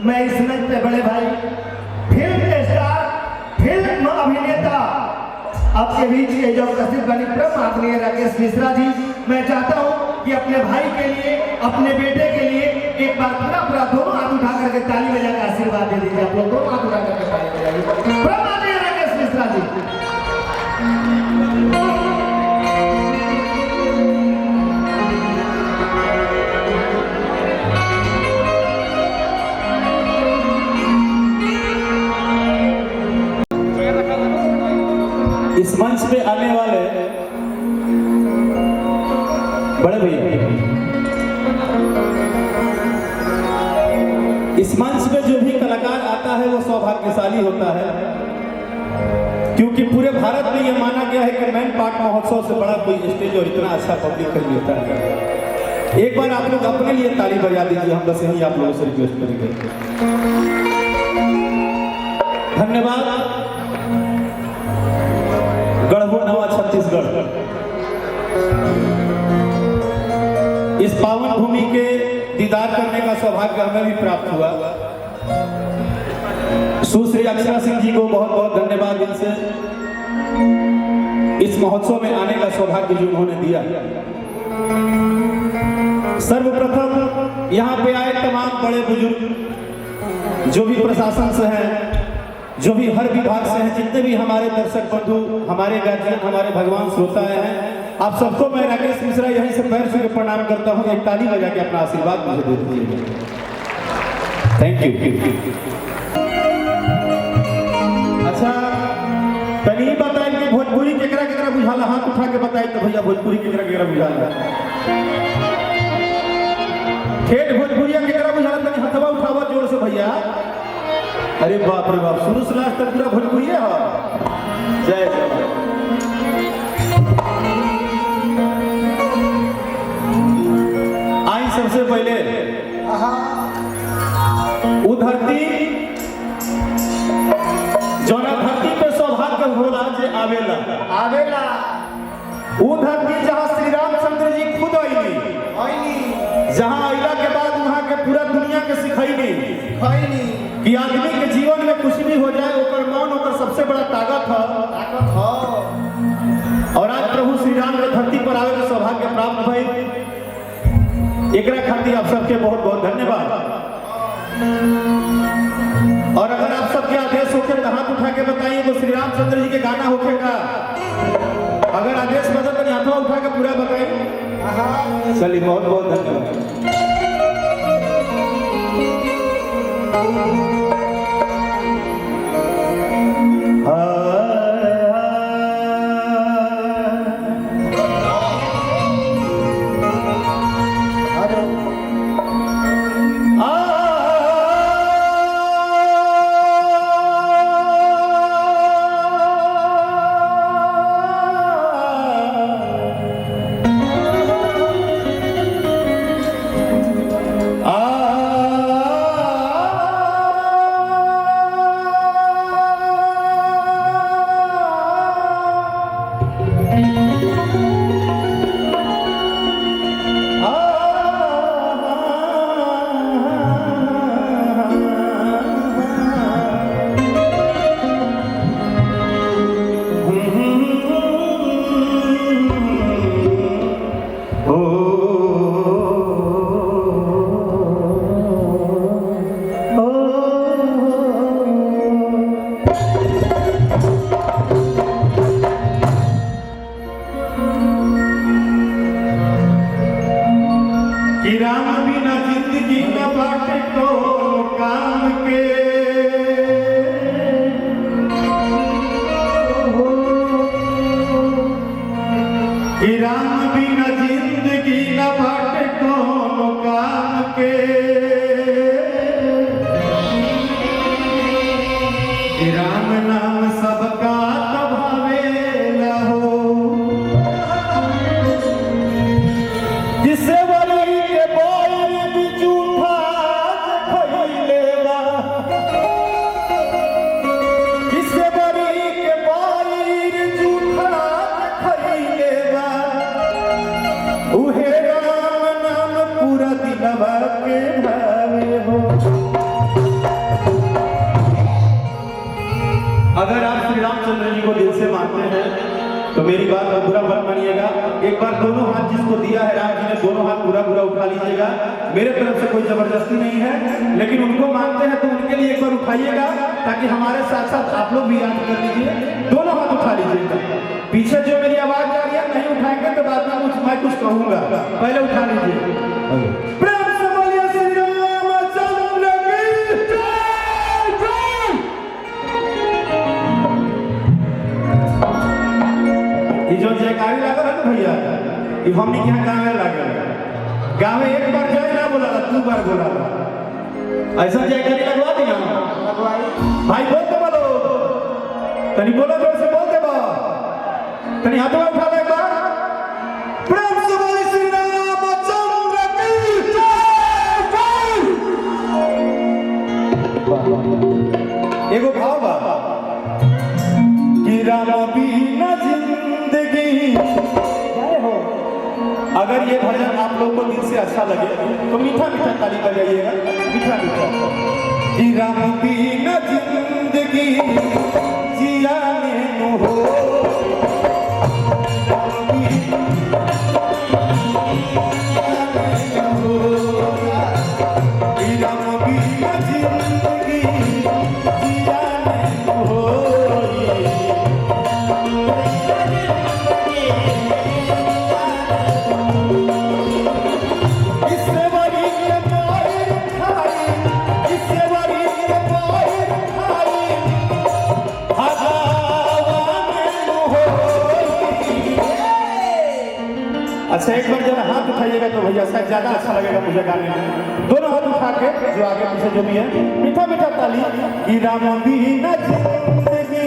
मैं इस मंच पे बड़े भाई फिल्म स्टार फिल्म अभिनेता आपके बीच ये जो उपस्थित बने परम आदरणीय राकेश मिश्रा जी, मैं चाहता हूँ कि अपने भाई के लिए अपने बेटे के लिए एक बार पूरा दोनों हाथ उठा करके ताली बजा कर आशीर्वाद दे दीजिए। आप लोग दोनों हाथ उठा करके ताली बजाइए। परम आदरणीय राकेश मिश्रा जी। इस मंच पे आने वाले बड़े भैया, इस मंच पे जो भी कलाकार आता है वो सौभाग्यशाली होता है, क्योंकि पूरे भारत में ये माना गया है कि मैन पार्ट महोत्सव से बड़ा कोई स्टेज और इतना अच्छा पब्लिक कर लेता है। एक बार आप लोग अपने लिए ताली बजा दीजिए, हम बस यही आप लोगों से रिक्वेस्ट करेंगे। धन्यवाद। गढ़बो नवा छत्तीसगढ़, इस पावन भूमि के दीदार करने का सौभाग्य हमें भी प्राप्त हुआ। सुश्री अक्षरा सिंह जी को बहुत बहुत धन्यवाद इनसे इस महोत्सव में आने का सौभाग्य जो उन्होंने दिया। सर्वप्रथम यहाँ पे आए तमाम बड़े बुजुर्ग जो भी प्रशासन से हैं, जो भी हर विभाग से हैं, जितने भी हमारे दर्शक बंधु, हमारे गार्जियन, हमारे भगवान श्रोता हैं, आप सबको मैं राकेश मिश्रा यहीं से पैर छू के प्रणाम करता हूँ। एक ताली बजा के अपना आशीर्वाद मुझे दे दीजिए। Thank you. अच्छा, तनी बताएं कि भोजपुरी केकरा केकरा बुझाला, हाथ उठा के बताएं तो भैया भोजपुरी केकरा केकरा बुझाला। ठेठ भोजपुरिया केकरा बुझाला, तनी हथवा उठावा जोर से भैया। अरे बाप रे बाप, शुरू से लास्ट तक पूरा भोजपुरी है। जय जय। आई सबसे पहले वो धरती जौना धरती पे सौभाग्य होला जे आवेला वो धरती जहाँ श्री रामचंद्र जी खुद आईनी, जहाँ आइला के बाद वहाँ के पूरा दुनिया के सिखैनी कि आदमी के जीवन में कुछ भी हो जाए ओकर मौन ओकर सबसे बड़ा ताकत है। और आज प्रभु श्री राम के धरती पर आवे के सौभाग्य प्राप्त भइल। एकरा खातिर आप सबके बहुत बहुत धन्यवाद। और अगर आप सबके आदेश होके तो हाथ उठा के बताइए तो श्री रामचंद्र जी के गाना होखेगा। अगर आदेश बदल तो हाथों उठा के पूरा बताइए। चलिए, बहुत बहुत धन्यवाद। राम बिना जिंदगी न बाटे कोनो काम के। तो मेरी बात को बुरा मत मानिएगा। एक बार दोनों हाथ जिसको दिया है राम जी ने, दोनों हाथ पूरा पूरा उठा लीजिएगा। मेरे तरफ से कोई जबरदस्ती नहीं है, लेकिन उनको मानते हैं तो उनके लिए एक बार उठाइएगा, ताकि हमारे साथ साथ आप लोग भी याद कर लीजिए। दोनों हाथ उठा लीजिएगा। पीछे जो मेरी आवाज आ रही है नहीं उठाएंगे तो बाद में मैं कुछ कहूंगा, पहले उठा लीजिए। प्रेम से बोलिए श्री रामचंद्र की जय। ये जो जयकारी लागल है ना भैया, ये हमनी के यहाँ गाँव लागल है। गाँव में एक बार जय ना बोला, 2 बार बोला। ऐसा जयकारी लगवा दिया भाई, बोलते बोलो तनी, बोलो जोर से बोलते बा तनी, हाथ में उठा ले एक बार। प्रेम से बोली श्री रामचंद्र की जय। एगो भाव बा कि राम बिना जिंदगी। अगर ये भजन आप लोग को दिल से अच्छा लगे तो मीठा मीठा ताली बजाइएगा, मीठा मीठा। कि राम बिना जिंदगी जिया में हो, अच्छा एक बार जरा हाथ उठाइएगा तो भैया शायद ज्यादा अच्छा लगेगा मुझे गाने में। दोनों हाथ उठा के जो आगे पीछे जो भी है, मीठा मीठा ताली। कि राम बिना जिंदगी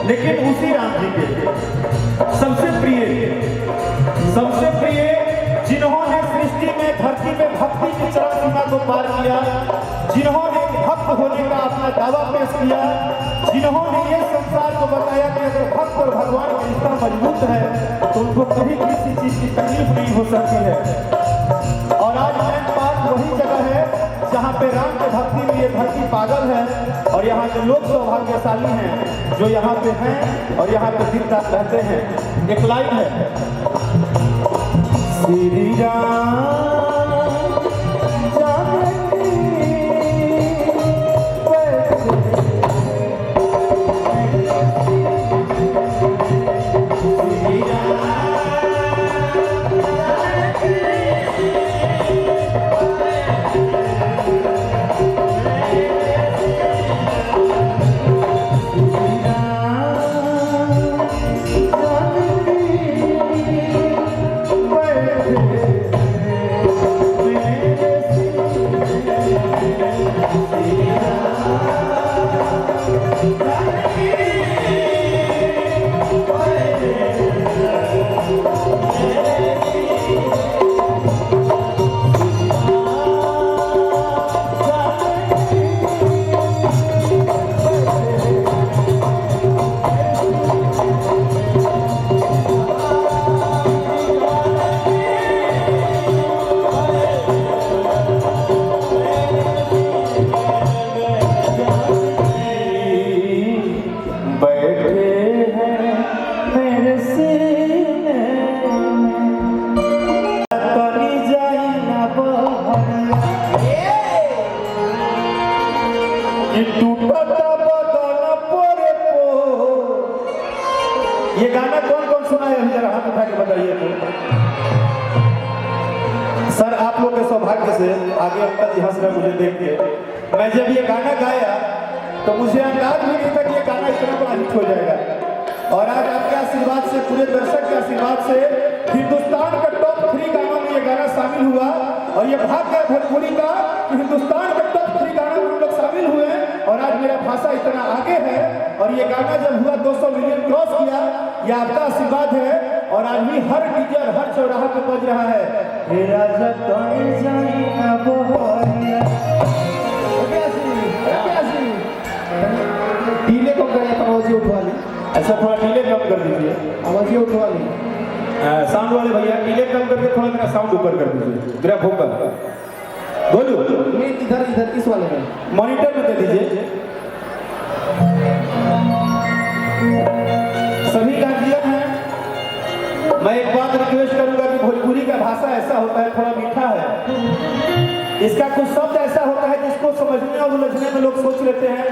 लेकिन उसी राम जी के सबसे प्रिय में भक्ति की चरम सीमा को पार किया, जिन्होंने भक्त होने का अपना दावा पेश किया, जिन्होंने ये संसार को बताया कि अगर भक्त और भगवान का रिश्ता मजबूत है तो उनको कभी किसी चीज की तकलीफ नहीं हो सकती है। और आज लैंड पार्क वही जगह है जहाँ पे राम के भक्ति में ये धरती पागल है, और यहाँ के लोग सौभाग्यशाली हैं जो यहाँ पे हैं और यहाँ पे दिन रात रहते हैं। एक लाइन है, श्री राम ये गाना कौन कौन सुना है? जरा हाथ उठा के बताइए तो। सर आप लोग के सौभाग्य से आगे अंकल जी हंस रहे मुझे देख के। मैं जब ये गाना गाया तो मुझे अंदाज भी नहीं था कि ये गाना इतना बड़ा हिट हो जाएगा, और आज आपके आशीर्वाद से, पूरे दर्शक के आशीर्वाद से हिंदुस्तान के टॉप 3 गानों में ये गाना शामिल हुआ। और ये भाग्य है भोजपुरी का कि हिंदुस्तान के टॉप 3 गानों में हम लोग शामिल हुए, और आज मेरा भाषा इतना आगे है। और ये गाना जब हुआ 200 मिलियन क्रॉस किया, ये आपका आशीर्वाद है। और आज भी हर डीजे और हर चौराहा पे बज रहा है, हे राजा कौन जाई ना बोलिया। डीले कम करें, आवाज़ उठवा ली। अच्छा थोड़ा डीले कम कर दीजिए, आवाज़ उठवा ली। साउंड वाले भैया डीले कम करके थोड़ा मेरा साउंड ऊपर कर दीजिए, मेरा भोकल बोलू नहीं, इधर इस वाले में मॉनिटर में दे दीजिए। सभी गार्जियन हैं, मैं एक बात रिक्वेस्ट करूंगा कि भोजपुरी का भाषा ऐसा होता है, थोड़ा मीठा है। इसका कुछ शब्द ऐसा होता है जिसको समझने और उलझने में लोग सोच लेते हैं,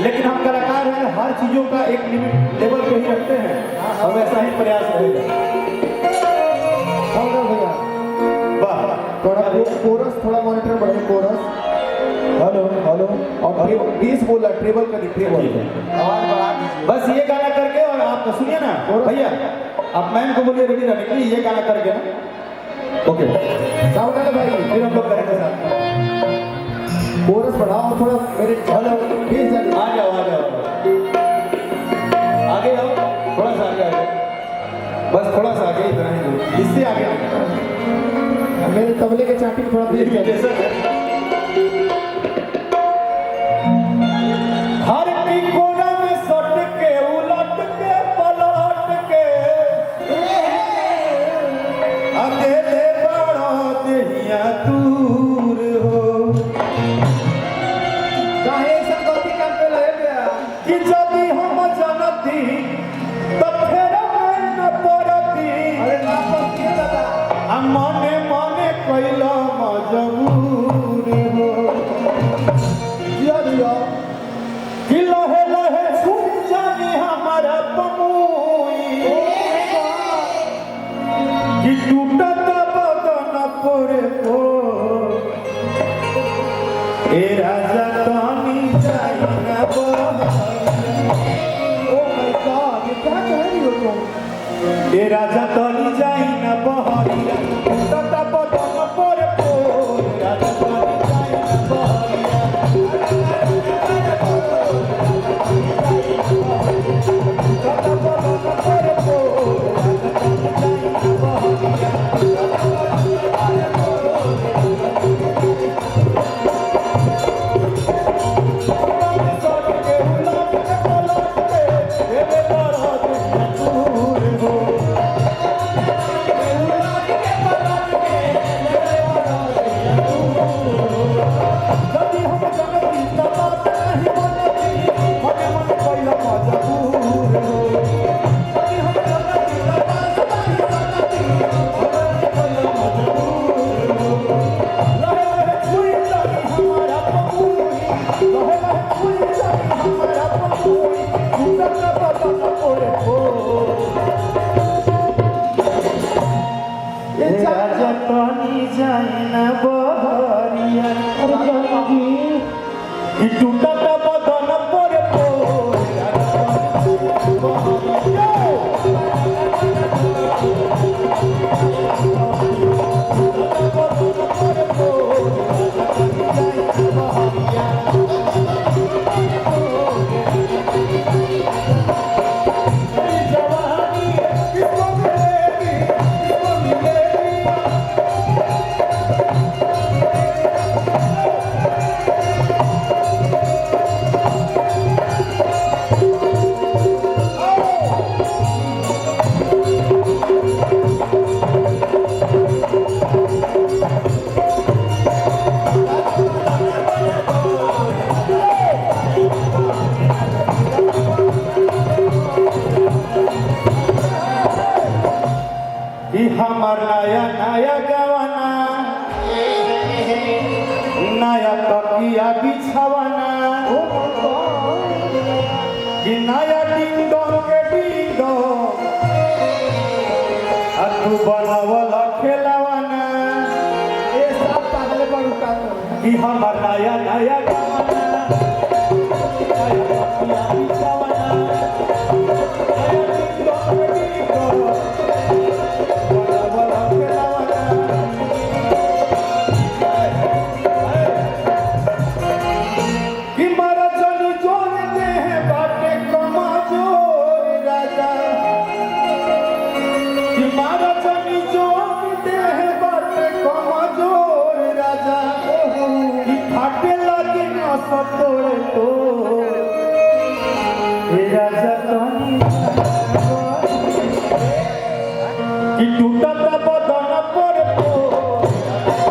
लेकिन हम कलाकार हैं, हर चीजों का एक लिमिट लेवल पे ही रखते हैं। हम ऐसा ही प्रयास रहेगा। भैया वाह, थोड़ा कोरस, थोड़ा मॉनिटर बढ़े कोरस। हेलो हेलो, और बेस बोला, ट्रेबल का ट्रेबल आवाज बढ़ा दीजिए। बस ये गाना करके, और आप तो सुनिए ना भैया, आप मैम को बोलिए रेडी रहने के लिए, ये गाना करके ना। ओके साउंड वाले भाई, फिर हम लोग करेंगे साथ। कोरस बढ़ाओ थोड़ा, मेरे हेलो बेस जाने। आ जाओ आ जाओ, आगे आओ, थोड़ा सा आगे आओ, बस थोड़ा सा आगे, इतना ही, इससे आगे मेरे तबले के चाटी थोड़ा बेस जाने। हर टिकोना में सट के उलट के पलट के अकेले बड़ा देहिया दूर हो, काहे सब गलती काम पे लगे गया कि यदि हम जानती तब फेर मैं न पड़ती। अरे ना पर के दादा, मने मने कैला मजबूर हो, दिया कि लहे लहे छूट जाने हमारा पमुई, कि टूटत बदन पोरे पो, ए राजा तानी जाई ना बहरिया। ओ माय गॉड, ये क्या कह रही हो तुम? ए राजा तानी जाई ना बहरिया, टूटत बदन पोरे पो, ए राजा तानी जाई ना बहरिया। Thank you. जदी हम जनती त बात नहीं बनती मने मन कोइला मजबूर हो जदी हम जनती त बात नहीं बनती मने कोइला मजबूर हो लहे लहे छुई जानी हमारा पपूरी लहे लहे छुई जानी हमारा पपूरी उतर का पता न पड़े हो ये राजा पानी जाए ना बहरिया ई टूटा का बदन पर पो हमार नया नया गवाना नया तकिया बिछावाना कि नया डिंडो के डिंडो आ तू बनावला खेलावाना ए सब पागल बड़ू का कि हमार नया नया गवाना नया तकिया बिछावाना नया डिंडो के डिंडो तोड़े तो राजा तनी कि टूटा का बदन पर पो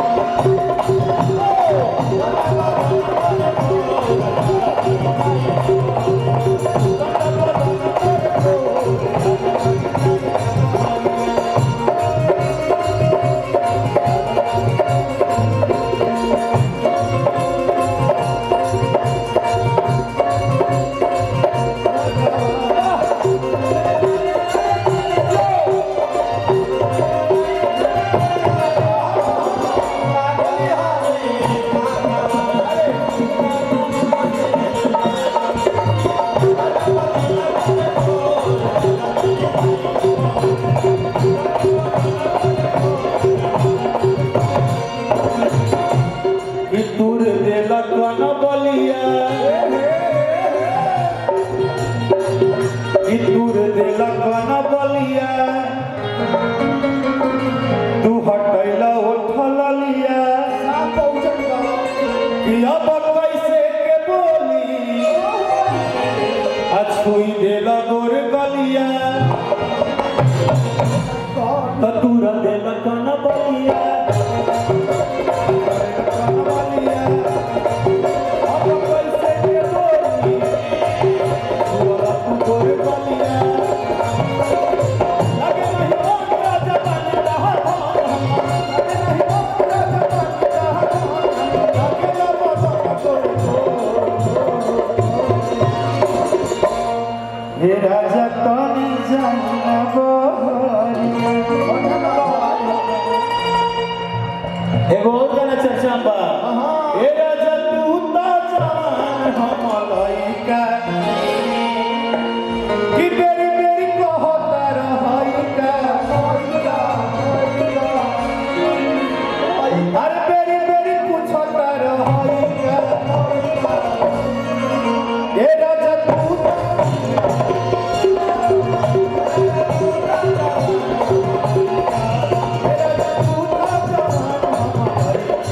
तूर देला कन बलिया तूर देला कन बलिया तू हटैला उठल लिया कि अब कैसे के बोली छुई देला गोर गलिया तूर देला कन बलिया राजा तनी जाना एगो और गाना चर्चा बा ए राजा तू ता जान हम लइका कि बेरी बेरी कहता रहइका हर बेरी बेरी पूछता रहइका ए राजा तू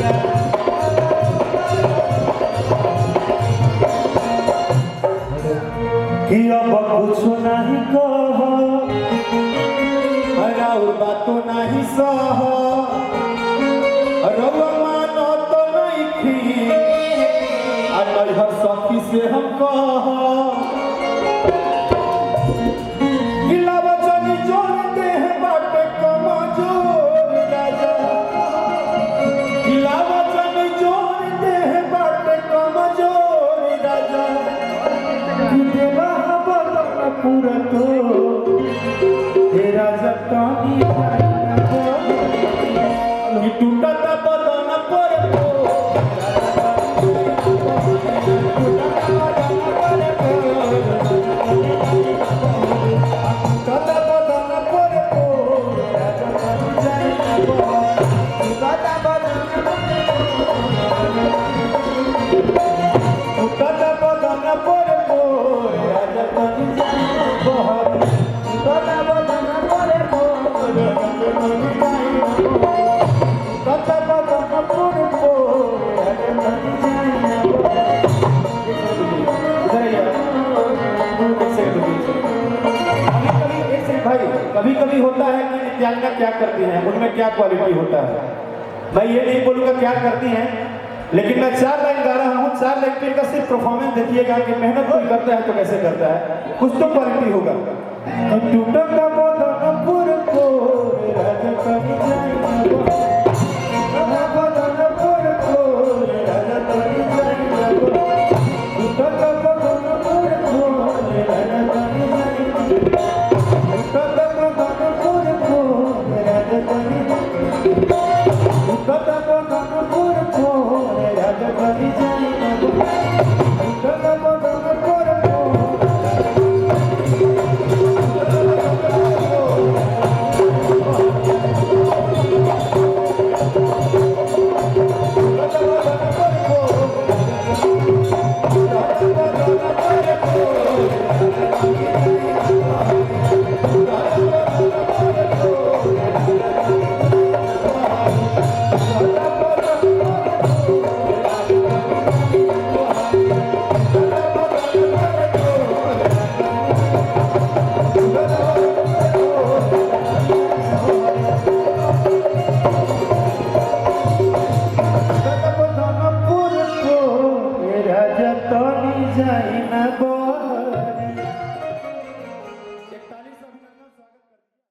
Yeah. आज हर साथी से हम कहा गिला वचन जोड़ते हैं बाटे कमजोर राजा गिला वचन जोड़ते हैं बाटे कमजोर राजा देवा बदन पूरा तो तेरा जकानी टूटा बदन पर कभी कभी होता है कि नृत्यांगना क्या करती हैं, उनमें क्या क्वालिटी होता है। मैं ये नहीं बोलूँगा क्या करती हैं, लेकिन मैं 4 लाइन गा रहा हूँ। 4 लाइन पे का सिर्फ परफॉर्मेंस देखिएगा कि मेहनत कोई करता है तो कैसे करता है, कुछ तो क्वालिटी होगा। Kata kata pur pur raja kami